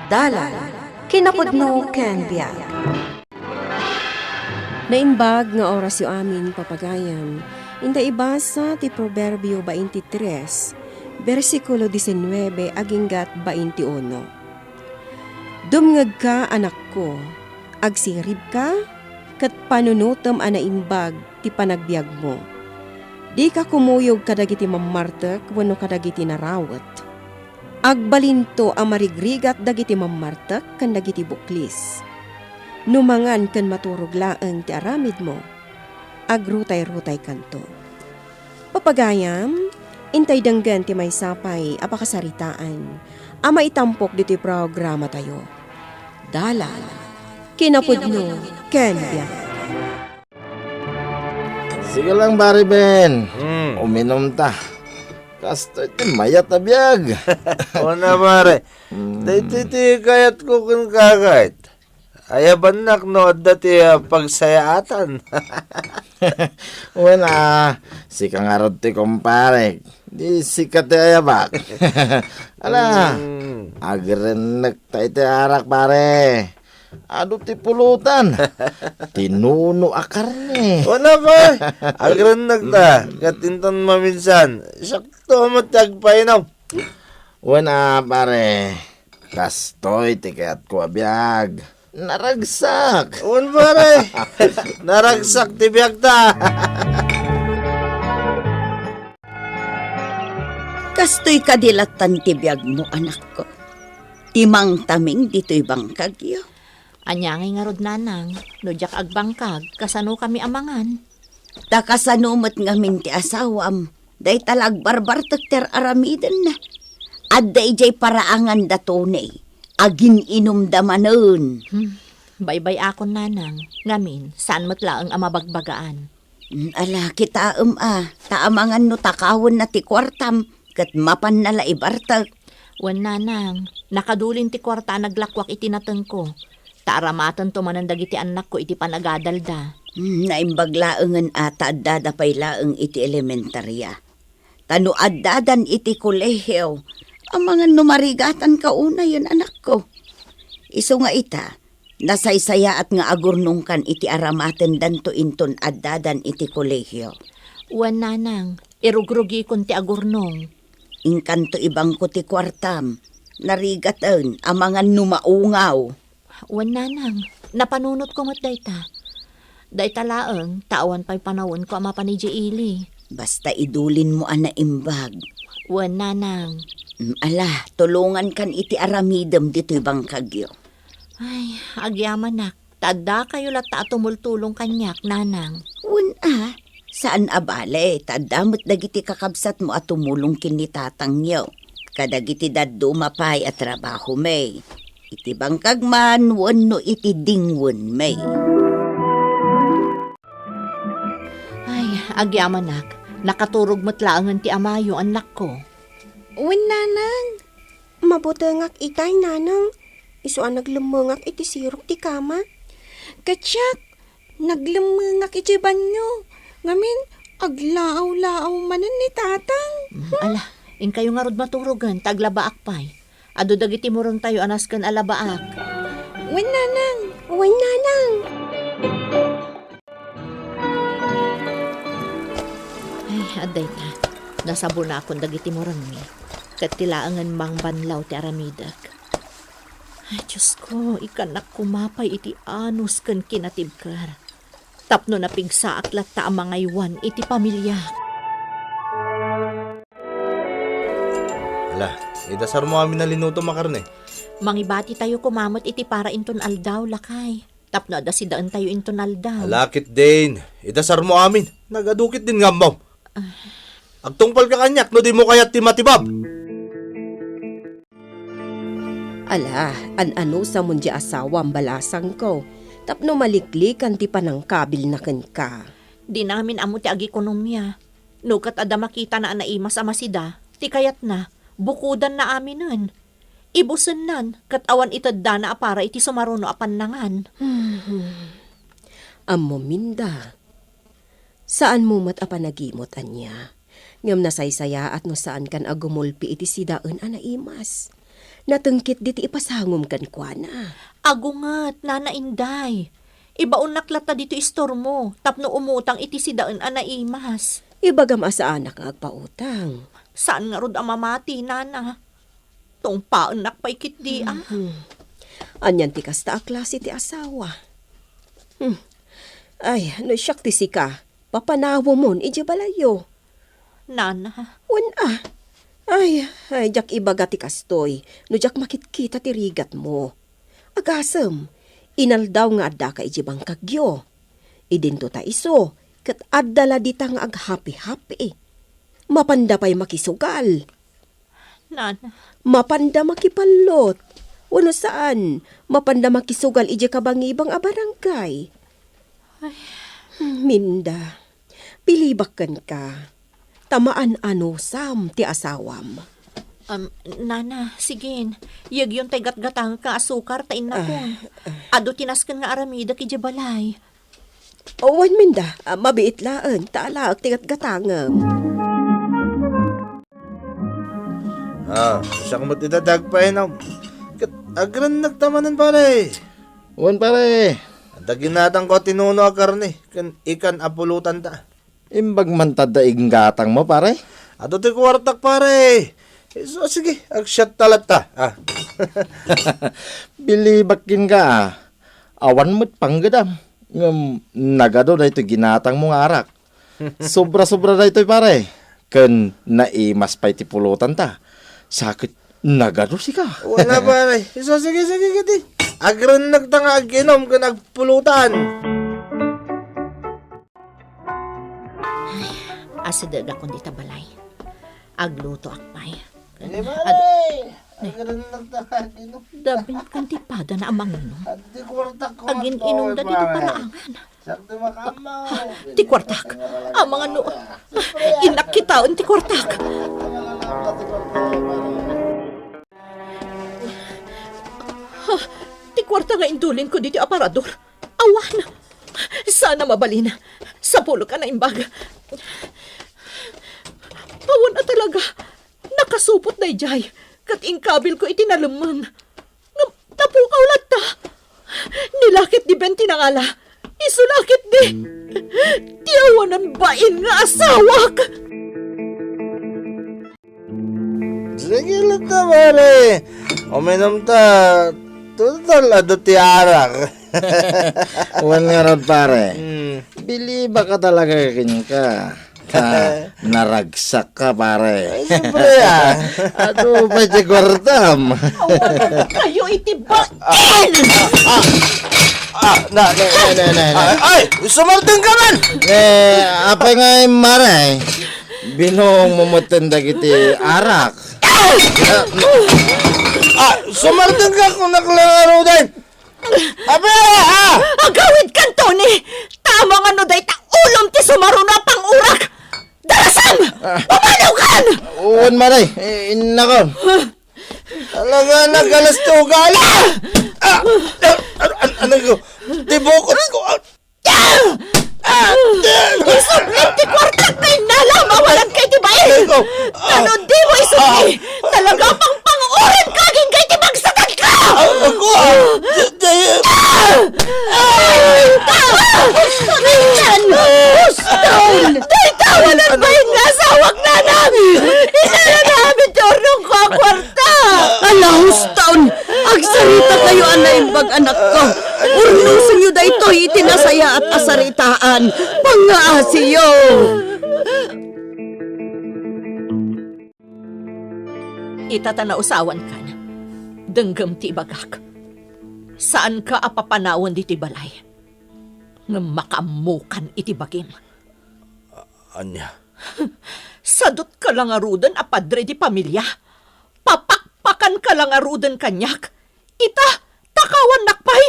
Dalan, kinapudno ken biag. Naimbag nga oras yu amin papagayam, inda ibasa ti Proverbio 23, versikulo 19 aginggat 21. Dumngeg ka, anak ko, agsirib ka, kat panunutom anaimbag ti panagbiag mo. Di ka kumuyog kadagiti mamartek wano kadagiti narawat. Agbalinto ang marigrigat dagiti mamartek kan dagiti buklis. Numangan kan maturog laeng ti aramid mo, agrutay-rutay kanto. Papagayam, intay danggan ti may sapay apakasaritaan, ama itampok diti programa tayo. Dalan, kinapudno, Kenya. Sige lang, Bari Ben. Uminom ta. Kasto iti mayat na biyag. O na pare, dahiti kayat ko kung kakait. Ayabanak no, dati pagsayaatan. Wala, si kangarot ti kumpare. Di sikat ti ayabak. Ala, agrenek ta iti arak pare. Ado ti pulutan. Tinuno akarne. O na pa, agran nagta, katintan maminsan. Sakto matagpainaw. Wala pare. Kastoy ti kayat ko abiyag. Naragsak. On pare, naragsak ti biyag ta. Kastoy kadilatan ti biyag mo, anak ko. Timang taming dito'y bangkag yo. Anyangay nga rod nanang, no jak agbangkag, kasano kami amangan. Takasanumot ngamin ti asawam, day talag barbar ter aramiden na. At day jay paraangan datonay, agin inumdamanon. Baybay akon nanang, ngamin, saan matlaang amabagbagaan. Ala, kita taamangan no takawon na ti kwartam, kat mapan nala ibartag. Wan nanang, nakadulin ti kwarta naglakwak iti nateng ko. Taaramatan to manandag iti anak ko iti panagadalda. Naimbaglaangan ata addadapay laeng iti elementarya. Tano addadan iti kolehiyo, ang mga numarigatan kauna yun anak ko. Iso nga ita, nasaysaya at nga agurnong kan iti aramaten danto inton addadan iti kolehiyo. Wan nanang, irugrugi kon ti agurnong. Inkanto ibang ko ti kwartam, narigatan ang mga numaungaw. Wan nanang, napanunot ko mat dayta. Dayta laeng, tawan pa'y panawon ko ama pa ni Ili. Basta idulin mo ana imbag. Wan nanang. Ala, tulungan kan iti aramidem dito'y bangkagyo. Ay, agyaman nak. Tada kayo lata tumultulong kanyak, nanang. Saan abale, tadamot dagiti kakabsat mo at tumulong kinitatangyo. Kadagiti daddo mapay at trabaho may. Iti bangkag man, wano iti dingwon may. Ay, agyaman nak. Nakaturog matlaangan ti ama yung anak ko. Uwin nanang, mabutengak itay nanang. Isuan naglemengak iti sirok ti kama. Katsak, naglemengak iti banyo. Ngamin, aglaaw-laaw manan ni tatang. Ala, in kayo nga rod maturugan, taglabaak pay. Ado dagiti murong tayo anaskan alabaak. Wen nanang. Uwin nanang. Ay, aday ta. Nasabo na akong dagiti murong ni. Katilaangan mang banlaw ti aramidak. Ay, Diyos ko, ikanak kumapay iti anus kan kinatibkar. Tapno na pigsa aklat ta ang mga iwan iti pamilya. Ala, idasar mo amin na linuto makarne. Mangibati tayo kumamot iti para inton aldaw, lakay. Tapno da sidaan tayo inton aldaw. Alakit din, idasar mo amin. Nagadukit din nga mo. Agtungpal ka kanyak, no di mo kayat ti matibab. Ala, ano sa mundi asawa ang balasang ko. Tapno maliklikan ti panangkabil na ken ka. Di namin amo ti ag-ekonomiya. Nukat ada makita na anaimas amasida, ti kayat na, bukudan na amin nun. Ibusen nan, kat awan itadda na apara iti sumaruno apannangan. Ammo minda. Saan mo mat apanagimot anya? Ngam nasaysaya at no saan kan agumulpi iti sidaan anaimas. natengkit di ti ipasangom kan kuana. Agungat, Nana Inday. Ibaon naklata dito istor mo, tapno umutang iti si daan anaimas. Ibagam asa anak nga agpautang. Saan nga rod ang mamati, Nana? Tong paanak pa ikit di Anyan ti kasta a klase ti asawa. Ay, no siyak ti sika. Papanawo mon, ije balayo. Nana, Wan Ay, jak ibaga ti kastoy. No jak makitkita ti rigat mo. Agasem, inaldaw nga adda ka ije bang kagyo. Idinto ta iso, kat addala dita nga aghapi-hapi. Mapanda pa'y makisugal. Nana, Mapanda makipalot. Wano saan, mapanda makisugal ije kabangibang a barangay. Minda, pilibakan ka. Tamaan ano sam ti asawam. Nana, sigin. Yag yung tay gatgatang ka asukar tain na kon. Ado tinaskan nga aramida ki balay. Owan minda, mabiit laan, taalaak ti gatgatangam. Siya kumot itadagpay na. Agran nagtamanan pare. Wan pare, Daginatang ko tinuno a karne. Ikan apulutan ta. imbag man tadaig gatang mo pare. Ato ti kwartak pare. So sige, agsyat talat ta. Bilibakin ka awan mo't panggadam. Ngam nagado na ito ginatang mong arak. Sobra-sobra na ito pare. Ken naimas pa iti pulutan ta. Sakit nagado si ka. Wala pare. So sige kiti. Agran nagtanga aginom ka nagpulutan. Asadeg akong dita balay. Agluto akpay. Hindi pare. Agran nagtanga aginom. Dabing kantipada na amang inom. Di kwartak ko. Agin inom da dito paraangan. Sakto makamaw. Ti kwartak. Ang mga inak kita ti kwartak. Ti kwarta nga indulin ko dito aparador. Awan. Sana mabalina. Sa pulo ka na imbag. Awan na talaga. Nakasupot na ijay. Kat ingkabil ko itinalamang. Tapukaw ta. Nilakit di benti na ngala. Isulakit di. Tiyawanan bain nga asawak. Sige lang ta pare. Uminom ta. Total ado ti arak. Wan nga rod pare. Biliba ka talaga kanya ka. Naragsak ka pare. Siyempre Ato pa di kwartam. Awan kayo itibain. Ay! Sumarting ka man! Apa nga yung maray? Binong mumutinda kiti arak. Sumarting ka kung naklaro din! Abe! Agawid kan, Tony! Tama nga no day ta ulom ti sumaruna pang urak! Darasam! Pumanaw kan! Uwan maray. Nako. Talaga nagalas to gala! Ano ko? Tibukot ko! Isuplit ti kwartak na inalama walang kay ti bain! Ano di mo isupli? Talaga pang pangurin kaging kay ti magsatag ka! Ako! Stone! Tawanan ba yung nasawag na namin? Inala namin tornong ko ang kwarta! Alam, Stone! Agsarita kayo anaimbag anak ko. Urnusin nyo da ito itinasaya at asaritaan. Pangaasiyo! Itatanausawan ka na. Denggam ti bagak. Saan ka apapanawan di ti balay? Nga makamukan iti bagim. Anya? Sadot ka lang arudan apadre di pamilya. Papakpakan ka lang arudan kanyak. Ita, takawan nakpay.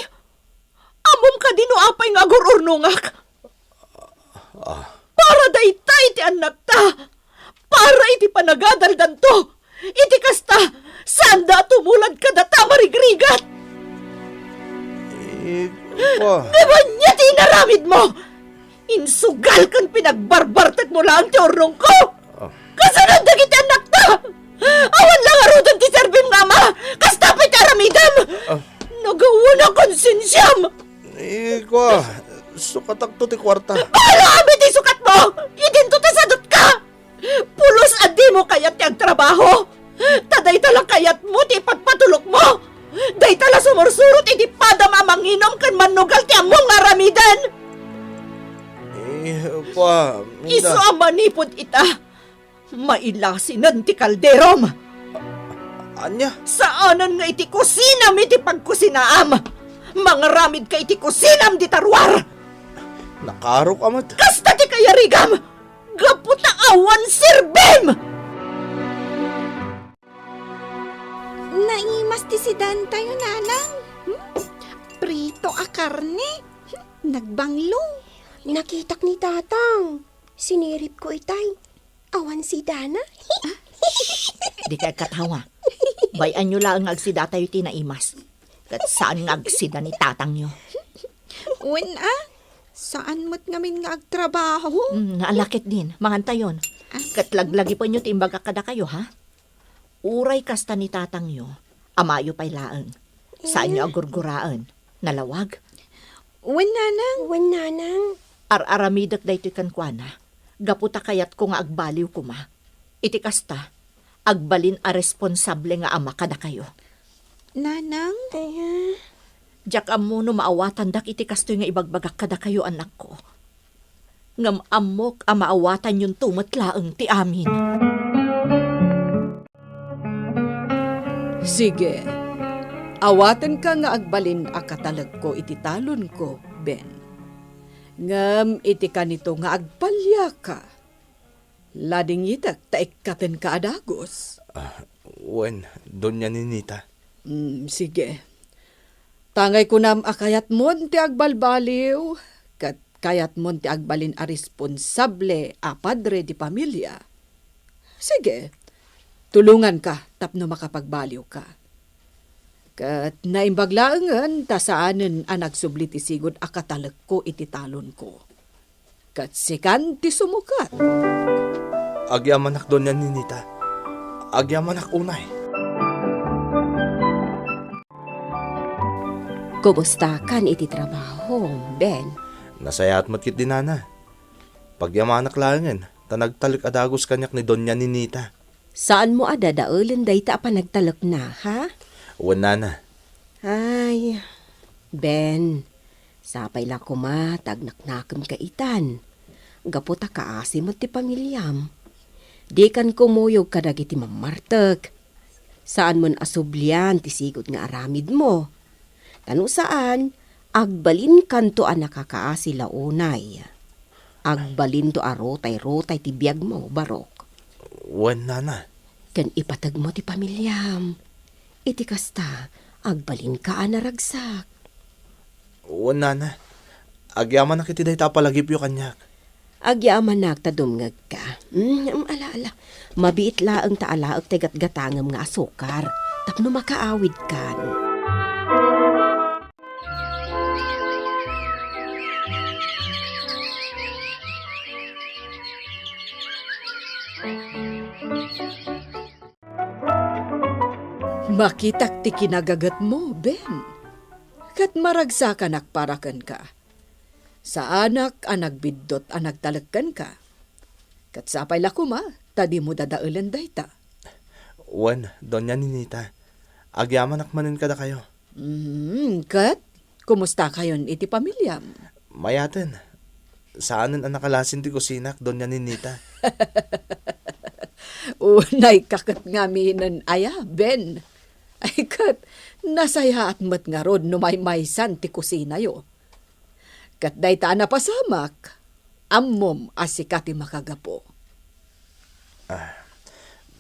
Amom ka dino apay nga gururnungak. Para daytay ti anak ta. Para iti panagadaldan to. Iti kasta, sanda tumulad ka data marigrigat. Diba niya tinaramid mo? Insugal kang pinagbarbartat mo lang ti ornong ko. Kasanang dagiti anak ta. Awan lang arudan ti serbim nga mama! Kastapit aramidam! Nagawa ng konsensyam! Ko, sukatak to ti kwarta. Bahala kami di sukat mo! Idinto ta sadot ka! Pulos adi mo kayat ti agtrabaho! Taday tala kayat mo ti pagpatulok mo! Day tala sumursurot iti padam amanginom kan manugal ti among aramidan! Ko, Iso ang manipod ita! Mailasinan ti kalderom! Anya? Saanan nga iti kusinam iti pagkusinaam! Mga ramid ka iti kusinam di tarwar! Nakaro ka mat. Kasta ti kayarigam! Gaputa awan sirbem! Naimas ti si Dan tayo, nanang. Prito a karne. Nagbanglo. Nakitak ni tatang. Sinirip ko itay. Awan si Dana. Di kay katawa. Bayan nyo lang agsida tayo tinaimas. Kat saan nga agsida ni tatang nyo? Wen saan mo't ngamin nga agtrabaho? Naalakit din, mangantayon. Kat laglagi pa nyo timbaga kada kayo, ha? Uray kasta ni tatang nyo, amayo pa'y laeng. Saan nyo agurguraan? Nalawag? Wen, nanang. Wen nanang. Ar-aramidak da ito'y kankwana. Gaputa kayat ko nga agbaliw ko ma. Iti kasta, agbalin a responsable nga ama kada kayo. Nanang? Diyak amo no maawatan dak iti kastoy nga ibagbagak kada kayo anak ko. Ngam amok a maawatan yung tumatlaeng ti amin. Sige, awatan ka nga agbalin a katalag ko iti talon ko, Ben. Ngam iti kanito nga agpalya ka. Lading itak taikkaten ka adagos. Wen, doon niya ninita. Sige. Tangay ko nam akayat mon ti agbalbaliw, kat kayat mon ti agbalin a responsable a padre di pamilya. Sige, tulungan ka tapno makapagbaliw ka. Kat naimbaglaangan ta saanen a nagsubli ti sigod a katalag ko iti talon ko. Kat sikan ti sumukat. Agyamanak doon niya ninita. Agyamanak unay. Kumusta kan iti trabaho, Ben? Nasayat mo't kit dinana. Pagyamanak langan, tanagtalik adagos kanyak ni Donya Ninita. Saan mo adadaulan day ta panagtalok na, ha? Wen nana. Ay, Ben, sapay lang kumatag naknakam kaitan. Gaputa kaasi mo ti pamilyam. Di kan kumuyog kadag iti mamartag. Saan mon asublian ti sigod nga aramid mo? Tano saan, agbalin kanto a nakakaasi launay. Agbalin to a rotay-rotay ti biyag mo, barok. Wen nana. Kan ipatag mo ti pamilyam. Iti kasta, agbalin ka anaragsak. Wen nana. Agyamanak iti day tapalagip yu kanyak. Agyaman nagtadumngag ka. Ala. Mabiit laang taalaag tagat-gatangam nga asukar. Tapno makaawid kan. Makitak ti kinagagat mo, Ben. Kat maragsakan akparakan ka. Sa anak anagbidot anagtalagkan ka. Kat sapay lakuma, tadi mo dadaulan dayta. Wen, Donya Ninita. Agyamanak manin kada kayo. Kat, kumusta kayon iti pamilyam? Mayaten. Saanan ang nakalasin ti kusinak, Donya Ninita. Unay kakat nga minan aya, Ben. Ay kat, nasaya at mat nga rod no may-maysan ti kusina yo. Kat dayta na pasamak, ammom asikati makagapo.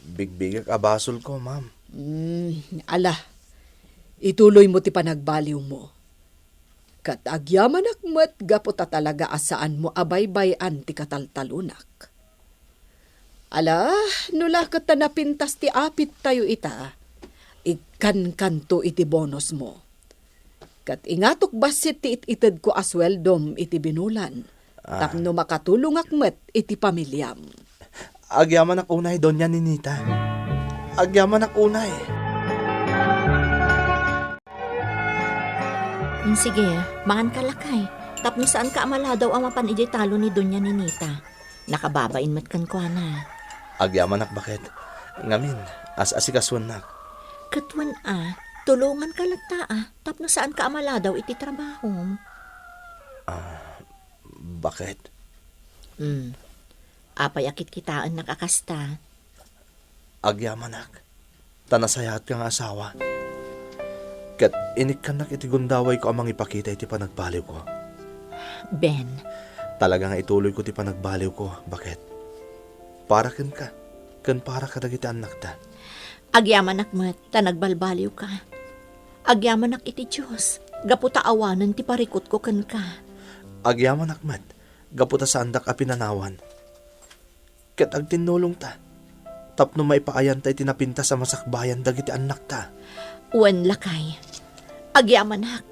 Bigbigak abasol ko, ma'am. Ala, ituloy mo ti panagbaliw mo. Kat agyaman akmat gapo ta talaga asaan mo abaybayan ti kataltalunak. Ala, nulakat ta napintas ti apit tayo ita, ikan-kanto iti bonus mo. Kat ingatok basit ti ititid ko asweldom iti binulan, tapno makatulong akmet iti pamilyam. Agyaman ak unay, Donya Ninita. Agyaman ak unay. Sige, mangan ka lakay. Tapno saan ka amala daw ang mapan ijay talo ni Dunya Ninita. Nakababain mat kan ko na. Agyaman nak bakit? Ngamin, as-asikaswan nak. Katwan tulungan ka lagta Tapno saan ka amala daw iti trabaho. Bakit? Apay akit kitaan nakakasta. Agyaman nak. Tanasayat ka nga asawa. Kat inik ka nak iti gundaway ko amang ipakita iti panagbaliw ko. Ben, Talaga nga ituloy ko ti panagbaliw ko. Bakit? Para ken ka. Ken para ka dagiti anak ta. agyaman akmat tanagbalbaliw ka. Agyaman ak iti Diyos. Gaputa awanan ti parikot ko ken ka. Agyaman akmat. Gaputa sa andak a pinanawan. Ket agtinulong ta. Tapno maipaayan ta iti napinta sa masakbayan dagiti anak ta. Wen lakay. Agyaman ak.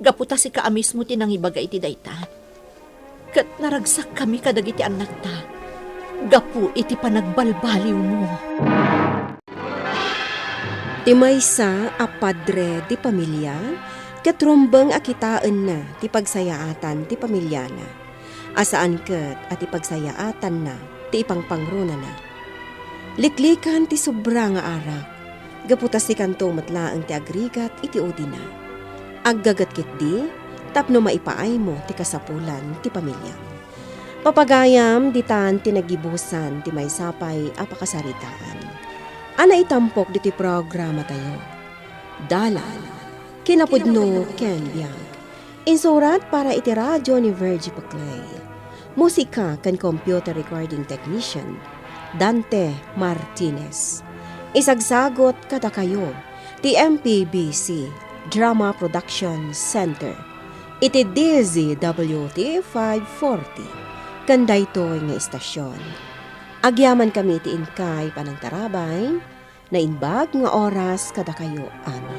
Gaputa si kaamis mo tinangibagay iti dayta. Kat naragsak kami kadagiti anak ta. Gapu iti panagbalbaliw mo. Ti maysa a padre ti pamilya, katrumbeng akitaan na ti pagsayaatan ti pamilya na. Asaan ket at ti pagsayaatan na ti ipangpangruna na. Liklikan ti sobra nga arak, gaputas ti kanto matlaang ti agrigat iti udina. Aggagat kit di, tapno maipaay mo ti kasapulan ti pamilya. Papagayam ditan ti nagibusan ti maysapay a pakasaritaan. Ana itampok diti programa tayo. Dalan, kinapudno Ken Biag. Insurat para iti radyo ni Virgie Paclay. Musika kan computer recording technician, Dante Martinez. Isagsagot kada kayo, ti MPBC Drama Production Center. Iti DZWT 540. Kanday to nga istasyon. Agyaman kami ti inkay panang tarabay, na inbag nga oras kada kayo amin.